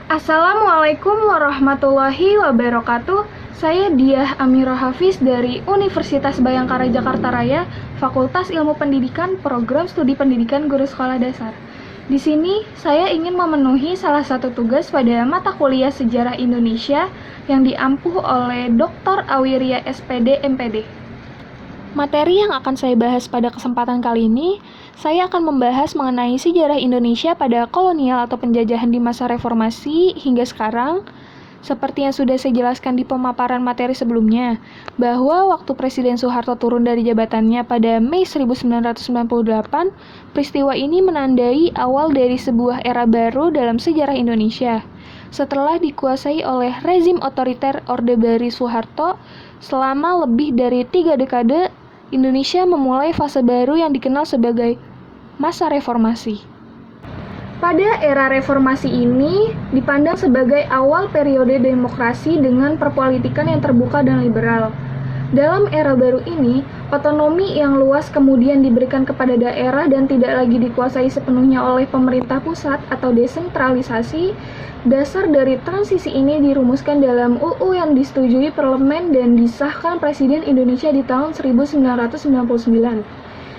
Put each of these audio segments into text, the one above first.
Assalamualaikum warahmatullahi wabarakatuh. Saya Diah Amira Hafiz dari Universitas Bhayangkara Jakarta Raya, Fakultas Ilmu Pendidikan, Program Studi Pendidikan Guru Sekolah Dasar. Di sini, saya ingin memenuhi salah satu tugas pada mata kuliah Sejarah Indonesia yang diampuh oleh Dr. Awiria SPD MPD. Materi yang akan saya bahas pada kesempatan kali ini, saya akan membahas mengenai sejarah Indonesia pada kolonial atau penjajahan di masa reformasi hingga sekarang. Seperti yang sudah saya jelaskan di pemaparan materi sebelumnya, bahwa waktu Presiden Soeharto turun dari jabatannya pada Mei 1998, peristiwa ini menandai awal dari sebuah era baru dalam sejarah Indonesia. Setelah dikuasai oleh rezim otoriter Orde Baru Soeharto, selama lebih dari 3 dekade, Indonesia memulai fase baru yang dikenal sebagai masa reformasi. Pada era reformasi ini dipandang sebagai awal periode demokrasi dengan perpolitikan yang terbuka dan liberal. Dalam era baru ini, otonomi yang luas kemudian diberikan kepada daerah dan tidak lagi dikuasai sepenuhnya oleh pemerintah pusat atau desentralisasi. Dasar dari transisi ini dirumuskan dalam UU yang disetujui parlemen dan disahkan Presiden Indonesia di tahun 1999,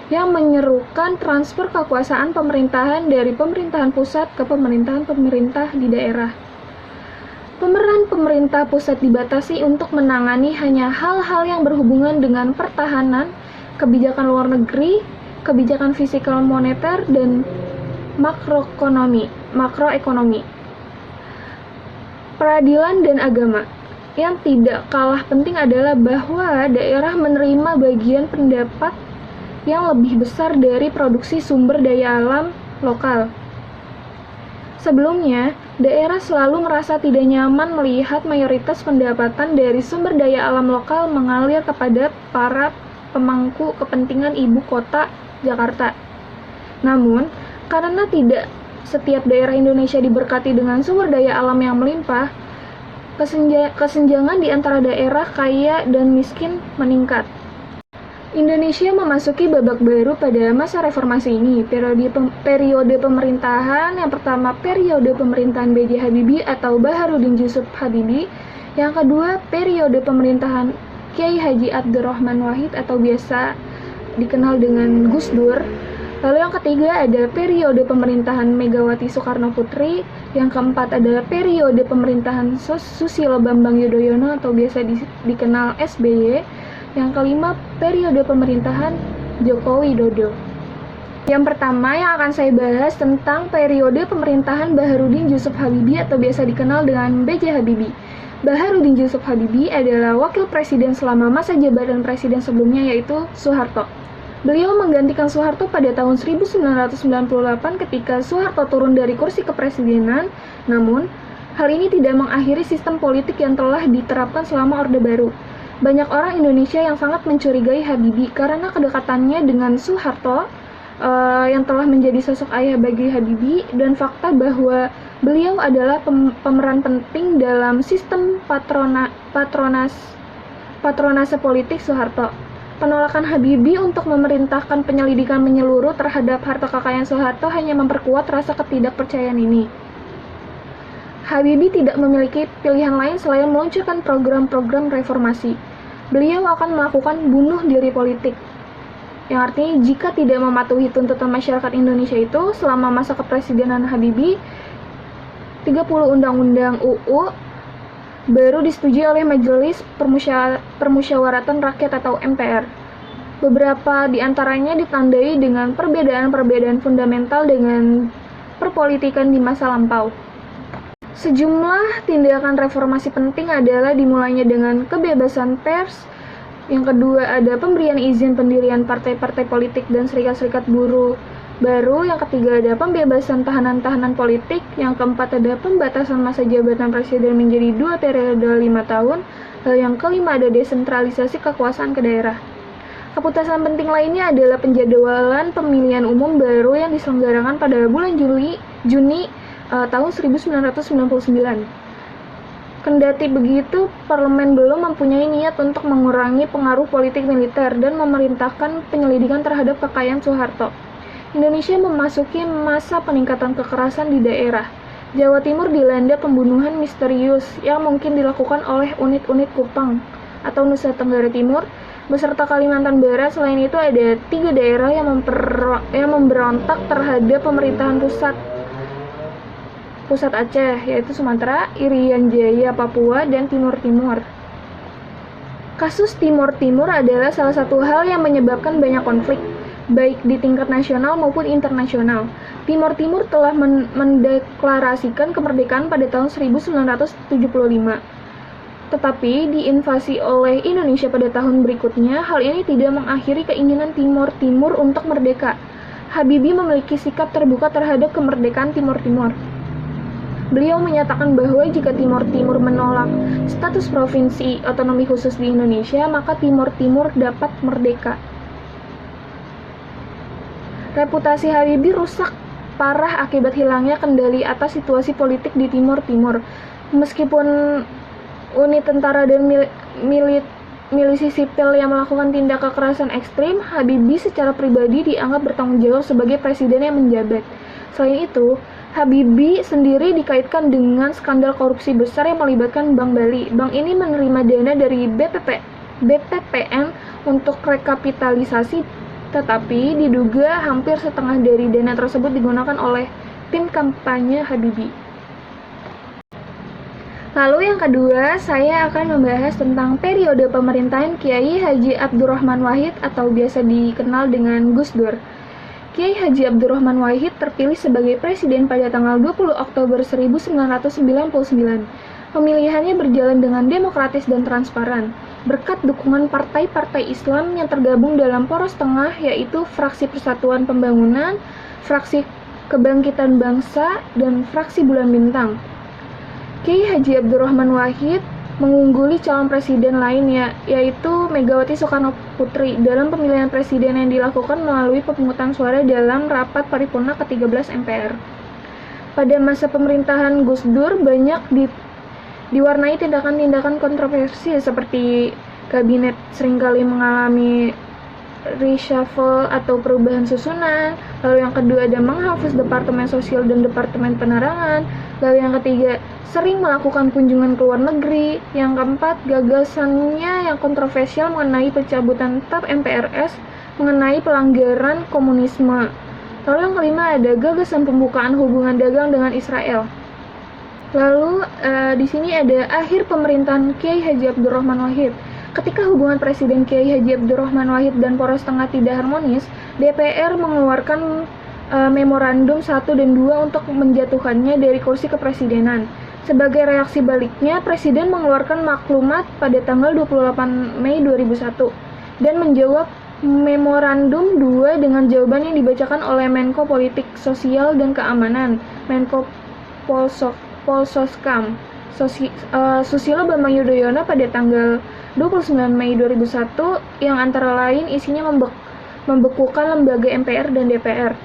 yang menyerukan transfer kekuasaan pemerintahan dari pemerintahan pusat ke pemerintahan pemerintah di daerah. Pemeran pemerintah pusat dibatasi untuk menangani hanya hal-hal yang berhubungan dengan pertahanan, kebijakan luar negeri, kebijakan fiskal moneter, dan makroekonomi. Peradilan dan agama. Yang tidak kalah penting adalah bahwa daerah menerima bagian pendapat yang lebih besar dari produksi sumber daya alam lokal. Sebelumnya, daerah selalu merasa tidak nyaman melihat mayoritas pendapatan dari sumber daya alam lokal mengalir kepada para pemangku kepentingan ibu kota Jakarta. Namun, karena tidak setiap daerah Indonesia diberkati dengan sumber daya alam yang melimpah, kesenjangan di antara daerah kaya dan miskin meningkat. Indonesia memasuki babak baru pada masa reformasi ini. Periode pemerintahan yang pertama periode pemerintahan B.J. Habibie atau Baharudin Yusuf Habibie, yang kedua periode pemerintahan Kiai Haji Abdurrahman Wahid atau biasa dikenal dengan Gus Dur. Lalu yang ketiga ada periode pemerintahan Megawati Soekarno Putri, yang keempat ada periode pemerintahan Susilo Bambang Yudhoyono atau biasa dikenal SBY, yang kelima periode pemerintahan Joko Widodo. Yang pertama yang akan saya bahas tentang periode pemerintahan Baharudin Yusuf Habibie atau biasa dikenal dengan B.J. Habibie. Baharudin Yusuf Habibie adalah wakil presiden selama masa jabatan presiden sebelumnya yaitu Soeharto. Beliau menggantikan Soeharto pada tahun 1998 ketika Soeharto turun dari kursi kepresidenan. Namun, hal ini tidak mengakhiri sistem politik yang telah diterapkan selama Orde Baru. Banyak orang Indonesia yang sangat mencurigai Habibie karena kedekatannya dengan Soeharto yang telah menjadi sosok ayah bagi Habibie, dan fakta bahwa beliau adalah pemeran penting dalam sistem patronase politik Soeharto. Penolakan Habibie untuk memerintahkan penyelidikan menyeluruh terhadap harta kekayaan Soeharto hanya memperkuat rasa ketidakpercayaan ini. Habibie tidak memiliki pilihan lain selain meluncurkan program-program reformasi. Beliau akan melakukan bunuh diri politik, yang artinya jika tidak mematuhi tuntutan masyarakat Indonesia itu selama masa kepresidenan Habibie, 30 undang-undang UU baru disetujui oleh Majelis Permusyawaratan Rakyat atau MPR. Beberapa di antaranya ditandai dengan perbedaan-perbedaan fundamental dengan perpolitikan di masa lampau. Sejumlah tindakan reformasi penting adalah dimulainya dengan kebebasan pers, yang kedua ada pemberian izin pendirian partai-partai politik dan serikat-serikat buruh baru, yang ketiga ada pembebasan tahanan-tahanan politik, yang keempat ada pembatasan masa jabatan presiden menjadi 2 periode 5 tahun, lalu yang kelima ada desentralisasi kekuasaan ke daerah. Keputusan penting lainnya adalah penjadwalan pemilihan umum baru yang diselenggarakan pada bulan Juni tahun 1999. Kendati begitu, parlemen belum mempunyai niat untuk mengurangi pengaruh politik militer dan memerintahkan penyelidikan terhadap kekayaan Soeharto. Indonesia memasuki masa peningkatan kekerasan di daerah. Jawa Timur dilanda pembunuhan misterius yang mungkin dilakukan oleh unit-unit Kupang atau Nusa Tenggara Timur beserta Kalimantan Barat. Selain itu ada 3 daerah yang memberontak terhadap pemerintahan pusat Aceh, yaitu Sumatera, Irian Jaya, Papua, dan Timur Timur. Kasus Timur Timur adalah salah satu hal yang menyebabkan banyak konflik, baik di tingkat nasional maupun internasional. Timur Timur telah mendeklarasikan kemerdekaan pada tahun 1975. Tetapi diinvasi oleh Indonesia pada tahun berikutnya, hal ini tidak mengakhiri keinginan Timur Timur untuk merdeka. Habibie memiliki sikap terbuka terhadap kemerdekaan Timur Timur. Beliau menyatakan bahwa jika Timur Timur menolak status provinsi otonomi khusus di Indonesia, maka Timur Timur dapat merdeka. Reputasi Habibie rusak parah akibat hilangnya kendali atas situasi politik di Timur Timur. Meskipun unit tentara dan milisi sipil yang melakukan tindak kekerasan ekstrim, Habibie secara pribadi dianggap bertanggung jawab sebagai presiden yang menjabat. Selain itu, Habibie sendiri dikaitkan dengan skandal korupsi besar yang melibatkan Bank Bali. Bank ini menerima dana dari BPPN untuk rekapitalisasi, tetapi diduga hampir setengah dari dana tersebut digunakan oleh tim kampanye Habibie. Lalu yang kedua, saya akan membahas tentang periode pemerintahan Kiai Haji Abdurrahman Wahid atau biasa dikenal dengan Gus Dur. Kiai Haji Abdurrahman Wahid terpilih sebagai presiden pada tanggal 20 Oktober 1999. Pemilihannya berjalan dengan demokratis dan transparan, berkat dukungan partai-partai Islam yang tergabung dalam poros tengah, yaitu Fraksi Persatuan Pembangunan, Fraksi Kebangkitan Bangsa, dan Fraksi Bulan Bintang. Kiai Haji Abdurrahman Wahid mengungguli calon presiden lainnya, yaitu Megawati Soekarno Putri, dalam pemilihan presiden yang dilakukan melalui pemungutan suara dalam rapat paripurna ke-13 MPR. Pada masa pemerintahan Gus Dur banyak diwarnai tindakan-tindakan kontroversi seperti kabinet seringkali mengalami reshuffle atau perubahan susunan. Lalu yang kedua ada menghapus Departemen Sosial dan Departemen Penerangan. Lalu yang ketiga sering melakukan kunjungan ke luar negeri. Yang keempat, gagasannya yang kontroversial mengenai pencabutan TAP MPRS mengenai pelanggaran komunisme. Lalu yang kelima ada gagasan pembukaan hubungan dagang dengan Israel. Lalu di sini ada akhir pemerintahan Kiai Haji Abdurrahman Wahid. Ketika hubungan Presiden Kiai Haji Abdurrahman Wahid dan poros tengah tidak harmonis, DPR mengeluarkan memorandum 1 dan 2 untuk menjatuhkannya dari kursi kepresidenan. Sebagai reaksi baliknya, Presiden mengeluarkan maklumat pada tanggal 28 Mei 2001 dan menjawab memorandum 2 dengan jawaban yang dibacakan oleh Menko Politik Sosial dan Keamanan, Menko Polsoskam, Susilo Bambang Yudhoyono pada tanggal 29 Mei 2001 yang antara lain isinya membekukan lembaga MPR dan DPR.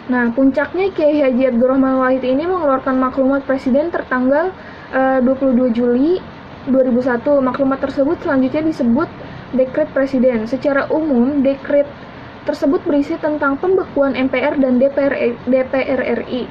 Nah, puncaknya Kiai Haji Abdurrahman Wahid ini mengeluarkan maklumat presiden tertanggal 22 Juli 2001. Maklumat tersebut selanjutnya disebut Dekret Presiden. Secara umum, dekret tersebut berisi tentang pembekuan MPR dan DPR RI,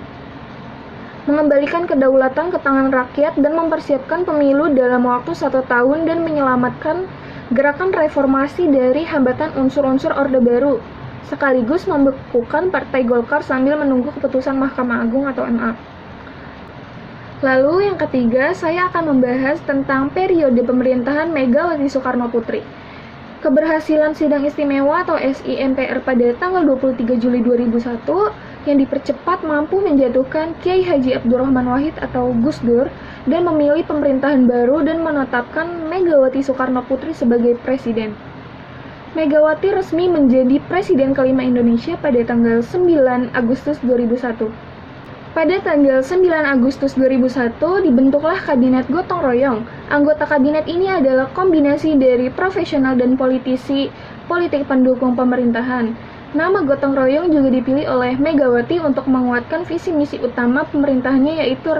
mengembalikan kedaulatan ke tangan rakyat dan mempersiapkan pemilu dalam waktu 1 tahun dan menyelamatkan gerakan reformasi dari hambatan unsur-unsur Orde Baru, sekaligus membekukan Partai Golkar sambil menunggu keputusan Mahkamah Agung atau MA. Lalu yang ketiga, saya akan membahas tentang periode pemerintahan Megawati Soekarno Putri. Keberhasilan Sidang Istimewa atau SI MPR pada tanggal 23 Juli 2001 yang dipercepat mampu menjatuhkan Kiai Haji Abdurrahman Wahid atau Gus Dur dan memilih pemerintahan baru dan menetapkan Megawati Soekarno Putri sebagai presiden. Megawati resmi menjadi presiden kelima Indonesia pada tanggal 9 Agustus 2001. Pada tanggal 9 Agustus 2001 dibentuklah Kabinet Gotong Royong. Anggota kabinet ini adalah kombinasi dari profesional dan politik pendukung pemerintahan. Nama Gotong Royong juga dipilih oleh Megawati untuk menguatkan visi misi utama pemerintahannya, yaitu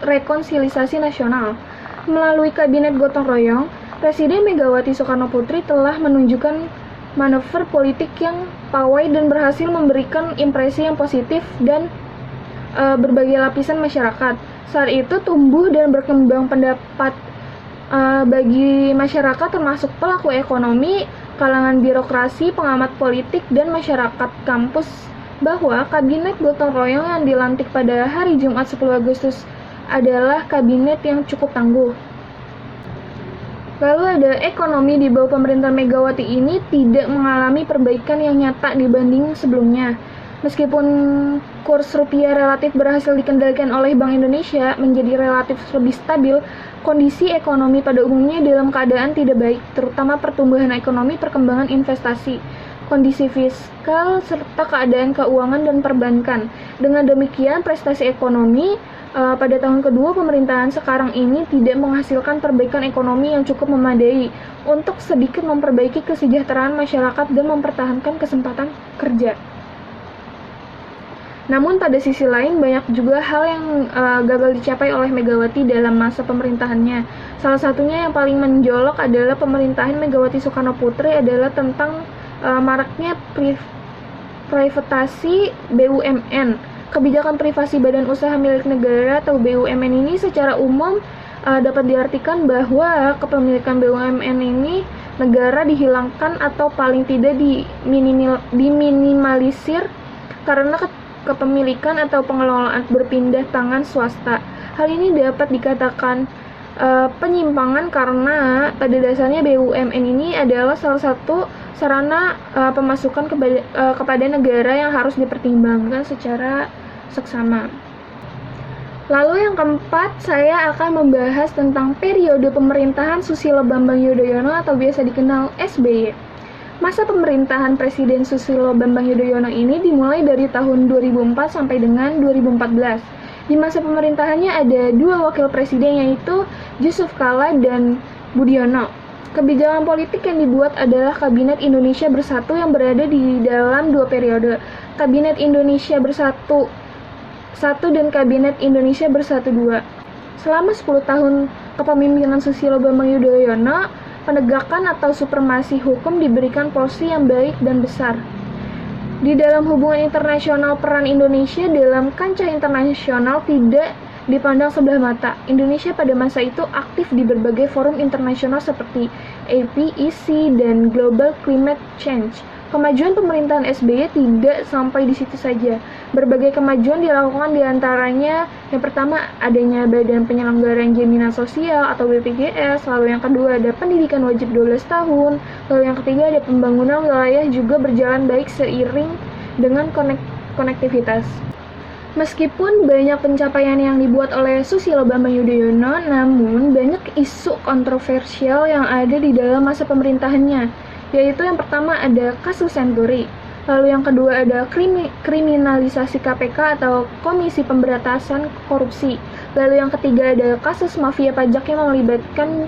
rekonsiliasi nasional. Melalui Kabinet Gotong Royong, Presiden Megawati Soekarno Putri telah menunjukkan manuver politik yang pawai dan berhasil memberikan impresi yang positif dan berbagai lapisan masyarakat. Saat itu tumbuh dan berkembang pendapat bagi masyarakat termasuk pelaku ekonomi, kalangan birokrasi, pengamat politik, dan masyarakat kampus bahwa kabinet gotong royong yang dilantik pada hari Jumat 10 Agustus adalah kabinet yang cukup tangguh. Lalu ada ekonomi di bawah pemerintahan Megawati ini tidak mengalami perbaikan yang nyata dibanding sebelumnya. Meskipun kurs rupiah relatif berhasil dikendalikan oleh Bank Indonesia menjadi relatif lebih stabil, kondisi ekonomi pada umumnya dalam keadaan tidak baik, terutama pertumbuhan ekonomi, perkembangan investasi, kondisi fiskal, serta keadaan keuangan dan perbankan. Dengan demikian, prestasi ekonomi pada tahun kedua pemerintahan sekarang ini tidak menghasilkan perbaikan ekonomi yang cukup memadai untuk sedikit memperbaiki kesejahteraan masyarakat dan mempertahankan kesempatan kerja. Namun pada sisi lain banyak juga hal yang gagal dicapai oleh Megawati dalam masa pemerintahannya. Salah satunya yang paling menjolok adalah pemerintahan Megawati Soekarno Putri adalah tentang maraknya privatasi BUMN. Kebijakan privasi badan usaha milik negara atau BUMN ini secara umum dapat diartikan bahwa kepemilikan BUMN ini negara dihilangkan atau paling tidak diminimalisir karena kepemilikan atau pengelolaan berpindah tangan swasta. Hal ini dapat dikatakan penyimpangan karena pada dasarnya BUMN ini adalah salah satu sarana pemasukan kepada negara yang harus dipertimbangkan secara seksama. Lalu yang keempat, saya akan membahas tentang periode pemerintahan Susilo Bambang Yudhoyono atau biasa dikenal SBY. Masa pemerintahan Presiden Susilo Bambang Yudhoyono ini dimulai dari tahun 2004 sampai dengan 2014. Di masa pemerintahannya ada dua wakil presiden yaitu Yusuf Kala dan Budiono. Kebijakan politik yang dibuat adalah Kabinet Indonesia Bersatu yang berada di dalam dua periode, Kabinet Indonesia Bersatu 1 dan Kabinet Indonesia Bersatu 2. Selama 10 tahun kepemimpinan Susilo Bambang Yudhoyono, penegakan atau supremasi hukum diberikan porsi yang baik dan besar. Di dalam hubungan internasional, peran Indonesia dalam kancah internasional tidak dipandang sebelah mata. Indonesia pada masa itu aktif di berbagai forum internasional seperti APEC dan Global Climate Change. Kemajuan pemerintahan SBY tidak sampai di situ saja. Berbagai kemajuan dilakukan diantaranya yang pertama adanya Badan Penyelenggaraan Jaminan Sosial atau BPJS, lalu yang kedua ada pendidikan wajib 12 tahun, lalu yang ketiga ada pembangunan wilayah juga berjalan baik seiring dengan konektivitas. Meskipun banyak pencapaian yang dibuat oleh Susilo Bambang Yudhoyono, namun banyak isu kontroversial yang ada di dalam masa pemerintahannya. Yaitu yang pertama ada kasus Senturi, lalu yang kedua ada kriminalisasi KPK atau Komisi Pemberantasan Korupsi, lalu yang ketiga ada kasus mafia pajak yang melibatkan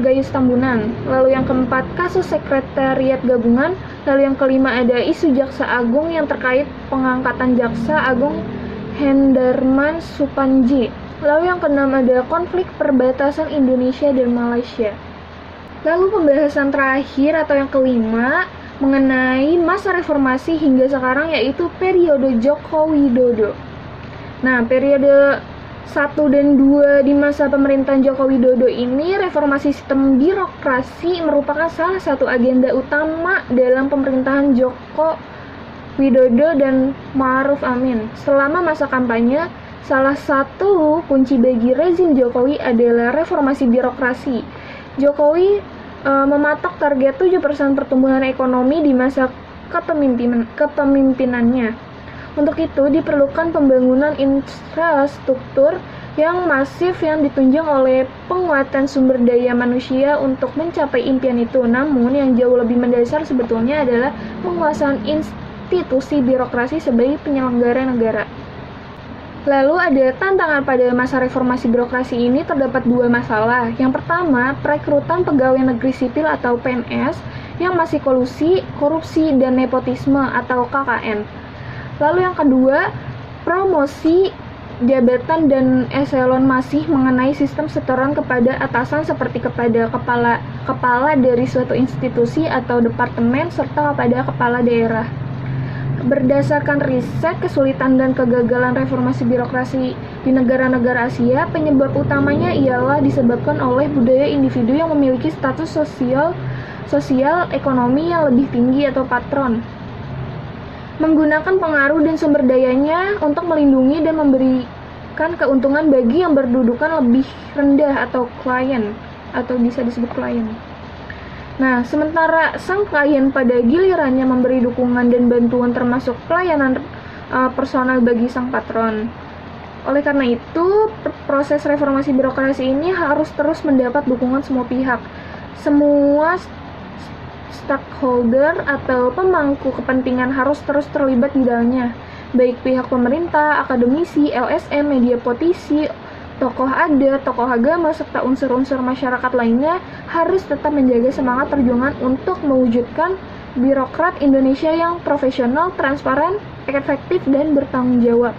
Gayus Tambunan, lalu yang keempat kasus Sekretariat Gabungan, lalu yang kelima ada isu Jaksa Agung yang terkait pengangkatan Jaksa Agung Hendarman Supandji, lalu yang keenam ada konflik perbatasan Indonesia dan Malaysia. Lalu pembahasan terakhir atau yang kelima mengenai masa reformasi hingga sekarang yaitu periode Joko Widodo. Nah, periode 1 dan 2 di masa pemerintahan Joko Widodo ini reformasi sistem birokrasi merupakan salah satu agenda utama dalam pemerintahan Joko Widodo dan Ma'ruf Amin. Selama masa kampanye, salah satu kunci bagi rezim Jokowi adalah reformasi birokrasi. Jokowi mematok target 7% pertumbuhan ekonomi di masa kepemimpinannya. Untuk itu diperlukan pembangunan infrastruktur yang masif yang ditunjang oleh penguatan sumber daya manusia untuk mencapai impian itu. Namun yang jauh lebih mendasar sebetulnya adalah penguasaan institusi birokrasi sebagai penyelenggara negara. Lalu ada tantangan pada masa reformasi birokrasi ini terdapat dua masalah. Yang pertama, perekrutan pegawai negeri sipil atau PNS yang masih kolusi, korupsi, dan nepotisme atau KKN. Lalu yang kedua, promosi jabatan dan eselon masih mengenai sistem setoran kepada atasan seperti kepada kepala dari suatu institusi atau departemen serta kepada kepala daerah. Berdasarkan riset, kesulitan dan kegagalan reformasi birokrasi di negara-negara Asia, penyebab utamanya ialah disebabkan oleh budaya individu yang memiliki status sosial ekonomi yang lebih tinggi atau patron, menggunakan pengaruh dan sumber dayanya untuk melindungi dan memberikan keuntungan bagi yang berdudukan lebih rendah atau klien, atau bisa disebut klien. Nah, sementara sang klien pada gilirannya memberi dukungan dan bantuan termasuk pelayanan personal bagi sang patron. Oleh karena itu, proses reformasi birokrasi ini harus terus mendapat dukungan semua pihak. Semua stakeholder atau pemangku kepentingan harus terus terlibat di dalamnya, baik pihak pemerintah, akademisi, LSM, media politisi, tokoh adat, tokoh agama, serta unsur-unsur masyarakat lainnya harus tetap menjaga semangat perjuangan untuk mewujudkan birokrat Indonesia yang profesional, transparan, efektif, dan bertanggung jawab.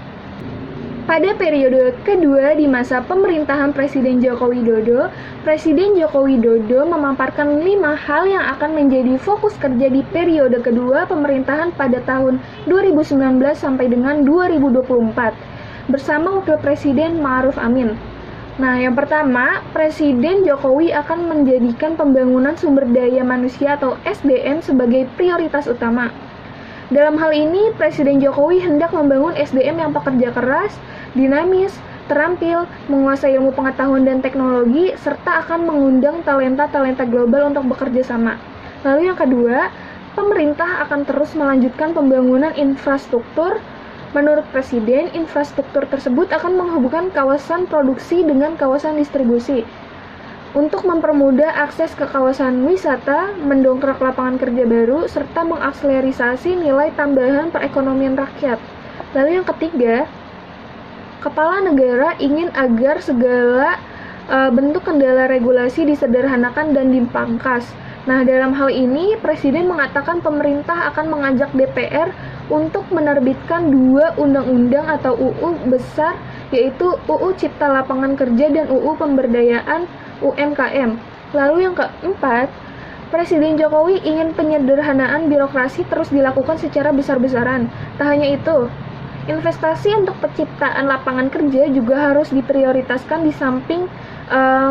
Pada periode kedua di masa pemerintahan Presiden Joko Widodo, Presiden Joko Widodo memaparkan 5 hal yang akan menjadi fokus kerja di periode kedua pemerintahan pada tahun 2019 sampai dengan 2024. Bersama Wakil Presiden Ma'ruf Amin. Nah, yang pertama, Presiden Jokowi akan menjadikan pembangunan sumber daya manusia atau SDM sebagai prioritas utama. Dalam hal ini, Presiden Jokowi hendak membangun SDM yang pekerja keras, dinamis, terampil, menguasai ilmu pengetahuan dan teknologi, serta akan mengundang talenta-talenta global untuk bekerja sama. Lalu yang kedua, pemerintah akan terus melanjutkan pembangunan infrastruktur. Menurut Presiden, infrastruktur tersebut akan menghubungkan kawasan produksi dengan kawasan distribusi untuk mempermudah akses ke kawasan wisata, mendongkrak lapangan kerja baru, serta mengakselerasi nilai tambahan perekonomian rakyat. Lalu yang ketiga, Kepala Negara ingin agar segala bentuk kendala regulasi disederhanakan dan dipangkas. Nah, dalam hal ini, Presiden mengatakan pemerintah akan mengajak DPR untuk menerbitkan 2 undang-undang atau UU besar, yaitu UU Cipta Lapangan Kerja dan UU Pemberdayaan UMKM. Lalu yang keempat, Presiden Jokowi ingin penyederhanaan birokrasi terus dilakukan secara besar-besaran. Tak hanya itu, investasi untuk penciptaan lapangan kerja juga harus diprioritaskan di samping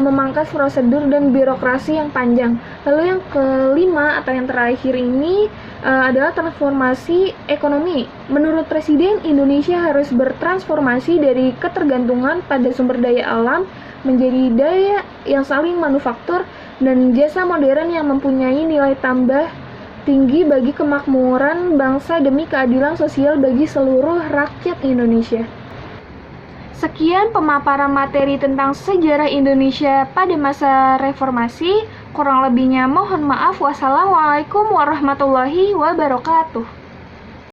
memangkas prosedur dan birokrasi yang panjang. Lalu yang kelima atau yang terakhir ini adalah transformasi ekonomi. Menurut Presiden, Indonesia harus bertransformasi dari ketergantungan pada sumber daya alam menjadi daya yang saling manufaktur dan jasa modern yang mempunyai nilai tambah tinggi bagi kemakmuran bangsa demi keadilan sosial bagi seluruh rakyat Indonesia. Sekian pemaparan materi tentang sejarah Indonesia pada masa reformasi. Kurang lebihnya mohon maaf. Wassalamualaikum warahmatullahi wabarakatuh.